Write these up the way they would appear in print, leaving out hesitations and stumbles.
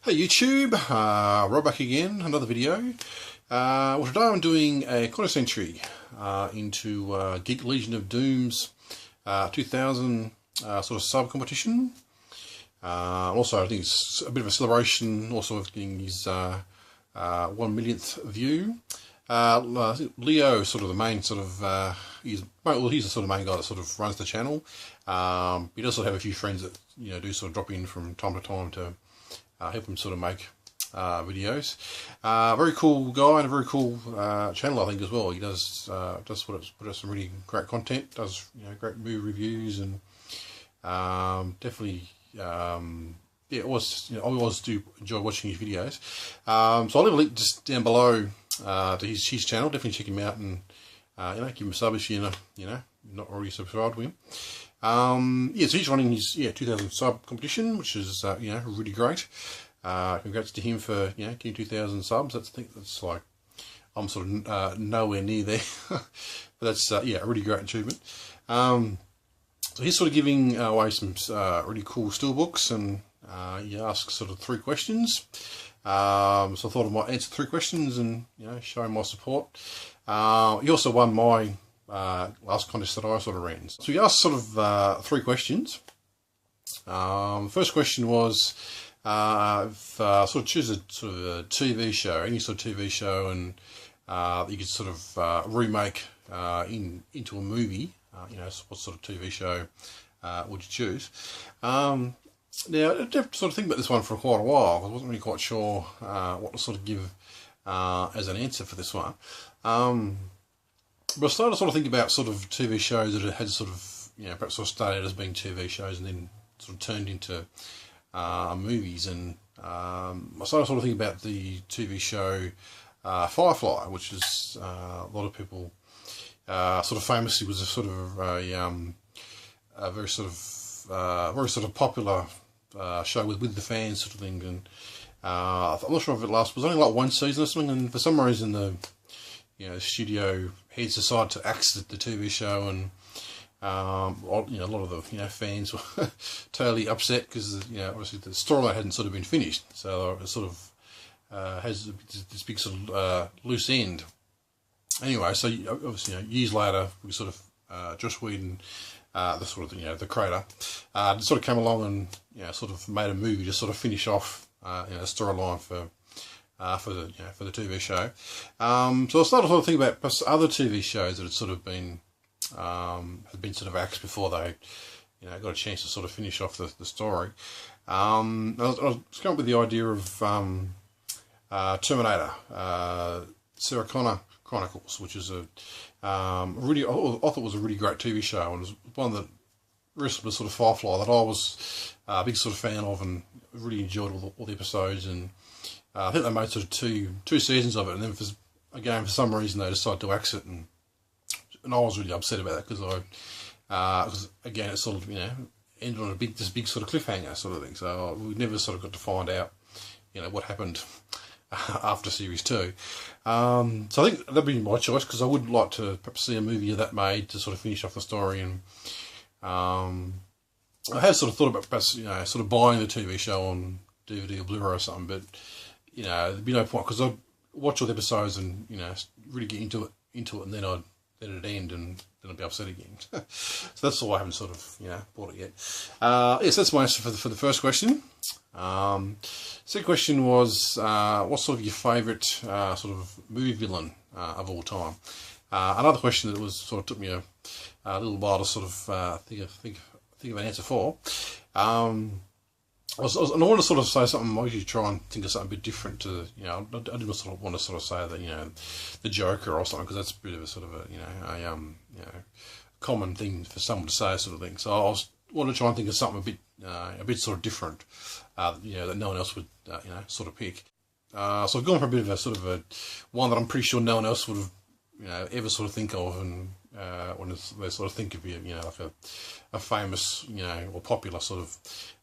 Hey YouTube, Rob back again, another video. Well, today I'm doing a contest entry into Geek Legion of Doom's 2000 sort of sub competition. Also, I think it's a bit of a celebration, also of getting his 1 millionth view. I think Leo, sort of the main sort of, he's the sort of main guy that sort of runs the channel. He does sort of have a few friends that do sort of drop in from time to time to help him sort of make videos. Very cool guy and a very cool channel, I think, as well. He does put out some really great content. Does great movie reviews and definitely yeah, I always do enjoy watching his videos. So I'll leave a link just down below to his channel. Definitely check him out and give him a sub if you're not already subscribed to him. Yeah, so he's running his 2000 sub competition, which is really great. Congrats to him for getting 2000 subs. I think that's like, I'm sort of nowhere near there, but that's a really great achievement. So he's sort of giving away some really cool steelbooks, and he asks sort of 3 questions. So I thought I might answer 3 questions and show him my support. He also won my last contest that I sort of ran. So he asked sort of 3 questions. The first question was sort of choose a sort of a TV show, any sort of TV show, and you could sort of remake into a movie. What sort of TV show would you choose? Now, I did sort of think about this one for quite a while. I wasn't really quite sure what to sort of give as an answer for this one. But I started to sort of think about sort of TV shows that had sort of, perhaps sort of started as being TV shows and then sort of turned into movies. And I started to sort of think about the TV show Firefly, which is a lot of people sort of famously was a sort of a very sort of popular show with the fans sort of thing. And I'm not sure if it was only like 1 season or something, and for some reason the studio heads decided to axe the TV show, and a lot of the fans were totally upset because obviously the storyline hadn't sort of been finished, so it sort of has this big sort of loose end. Anyway, so obviously years later, we sort of Joss Whedon, the sort of the creator, sort of came along and sort of made a movie to sort of finish off a storyline for the TV show. So I started to sort of think about other TV shows that had sort of been sort of axed before they got a chance to sort of finish off the story. I was coming up with the idea of Terminator, Sarah Connor Chronicles, which is I thought was a really great TV show, and it was one that rest was sort of Firefly that I was a big sort of fan of and really enjoyed all the episodes. And I think they made sort of two seasons of it, and then for some reason they decided to axe it, and I was really upset about that because again it sort of ended on this big sort of cliffhanger sort of thing. So we never sort of got to find out what happened after series 2. So I think that'd be my choice, because I would like to perhaps see a movie of that made to sort of finish off the story. And I have sort of thought about perhaps sort of buying the TV show on DVD or Blu-ray or something, but there'd be no point, because I'd watch all the episodes and really get into it, and then it'd end, and then I'd be upset again. So that's all. I haven't sort of bought it yet. Yes, that's my answer for the first question. Second question was what's sort of your favourite sort of movie villain of all time? Another question that was sort of took me a little while to sort of think of an answer for. And I want to sort of say something. I usually try and think of something a bit different to I didn't sort of want to sort of say that the Joker or something, because that's a bit of a sort of a common thing for someone to say, sort of thing. So I want to try and think of something a bit sort of different that no one else would sort of pick. So I've gone for a bit of a sort of one that I'm pretty sure no one else would have ever sort of think of, and when they sort of think of like a famous or popular sort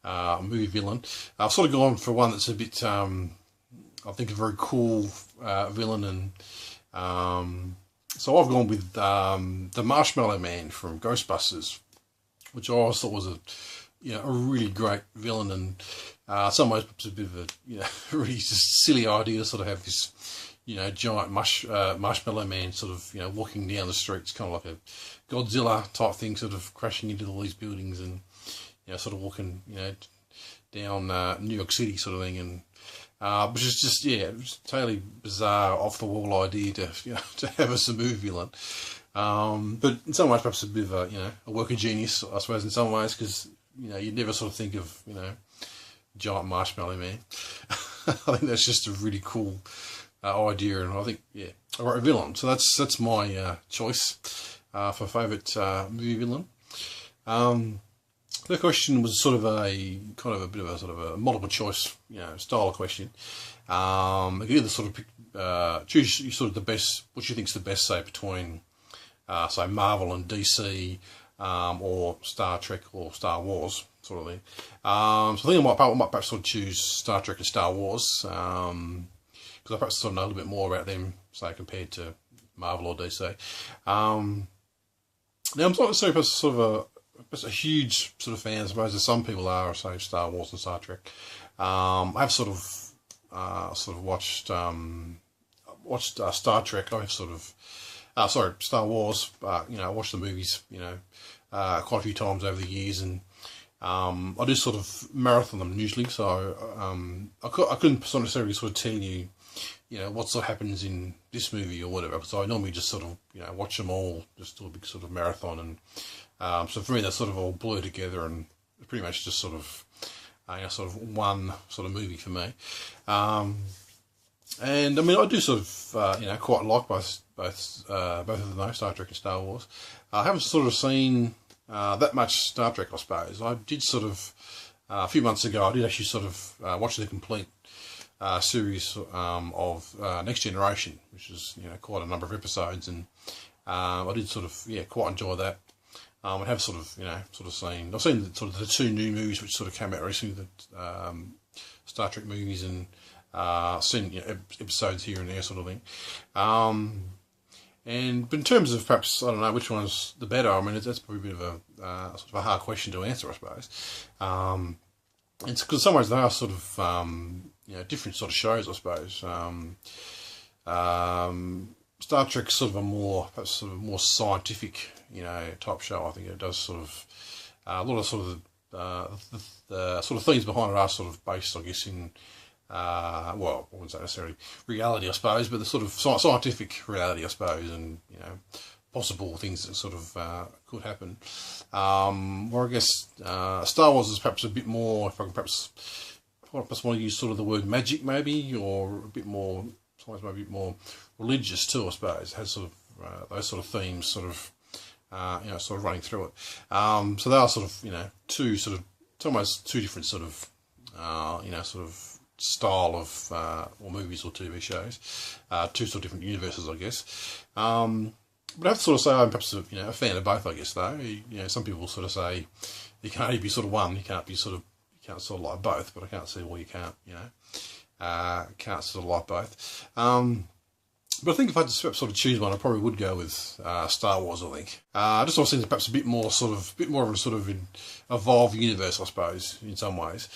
of movie villain. I've sort of gone for one that's a bit I think a very cool villain, and so I've gone with the Marshmallow Man from Ghostbusters, which I always thought was a really great villain. And In some ways, it's a bit of a really just silly idea to sort of have this giant marshmallow man sort of walking down the streets, kind of like a Godzilla type thing, sort of crashing into all these buildings and sort of walking down New York City sort of thing, and which is just it's totally bizarre, off the wall idea to to have as a movie villain. But in some ways, perhaps a bit of a work of genius, I suppose, in some ways, because you'd never sort of think of giant marshmallow man. I think that's just a really cool idea, and I think I wrote a villain. So that's my choice for favourite movie villain. The question was sort of a kind of a bit of a sort of a multiple choice style of question. You could either sort of choose sort of the best, what you think's the best, say between say Marvel and DC, or Star Trek or Star Wars sort of thing. So I think I might perhaps sort of choose Star Trek and Star Wars, because I perhaps sort of know a little bit more about them, say, compared to Marvel or DC. Now I'm not necessarily sort of a huge sort of fan, I suppose, as some people are, say, Star Wars and Star Trek. I've sort of watched Star Trek. I've sort of Star Wars. I watched the movies quite a few times over the years, and I do sort of marathon them usually. So I couldn't necessarily sort of tell you what sort of happens in this movie or whatever. So I normally just sort of watch them all, just do a big sort of marathon, and so for me, they sort of all blur together, and pretty much just sort of one sort of movie for me. And I mean, I do sort of quite like both of them, though, Star Trek and Star Wars. I haven't sort of seen that much Star Trek, I suppose. I did sort of a few months ago. I did actually sort of watch the complete series of Next Generation, which is quite a number of episodes, and I did sort of quite enjoy that. I have sort of seen the two new movies which sort of came out recently, the Star Trek movies, and seen episodes here and there sort of thing. But in terms of perhaps, I don't know which one's the better. I mean, that's probably a bit of a sort of a hard question to answer, I suppose. It's because in some ways they are sort of different sort of shows, I suppose. Star Trek's sort of perhaps sort of more scientific, type show. I think it does sort of a lot of sort of the sort of themes behind it are sort of based, I guess, in well, I wouldn't say necessarily reality, I suppose, but the sort of scientific reality, I suppose, and possible things that sort of could happen. Or I guess Star Wars is perhaps a bit more, if I can perhaps want to use sort of the word magic, maybe, or a bit more, sometimes maybe a bit more religious too, I suppose. It has sort of those sort of themes, sort of sort of running through it. So they are sort of two sort of, it's almost two different sort of sort of style of or movies or TV shows, two sort of different universes, I guess. But I have to sort of say I'm perhaps a fan of both, I guess. Though some people sort of say you can only be sort of one, you can't sort of like both. But I can't see why you can't can't sort of like both. But I think if I had to sort of choose one, I probably would go with Star Wars. I think just also seems perhaps a bit more of a sort of evolved universe, I suppose, in some ways.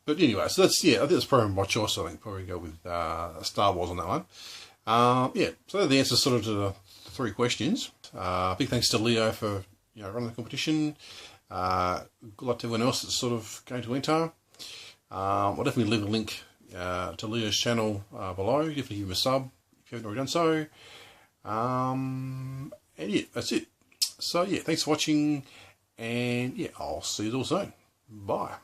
But anyway, so that's I think that's probably my choice. I think probably go with Star Wars on that one. So the answers sort of to the three questions. Big thanks to Leo for running the competition. Good luck to everyone else that's sort of going to enter. I'll definitely leave a link to Leo's channel below. Definitely give him a sub if you haven't already done so. And that's it. So thanks for watching, and I'll see you all soon. Bye.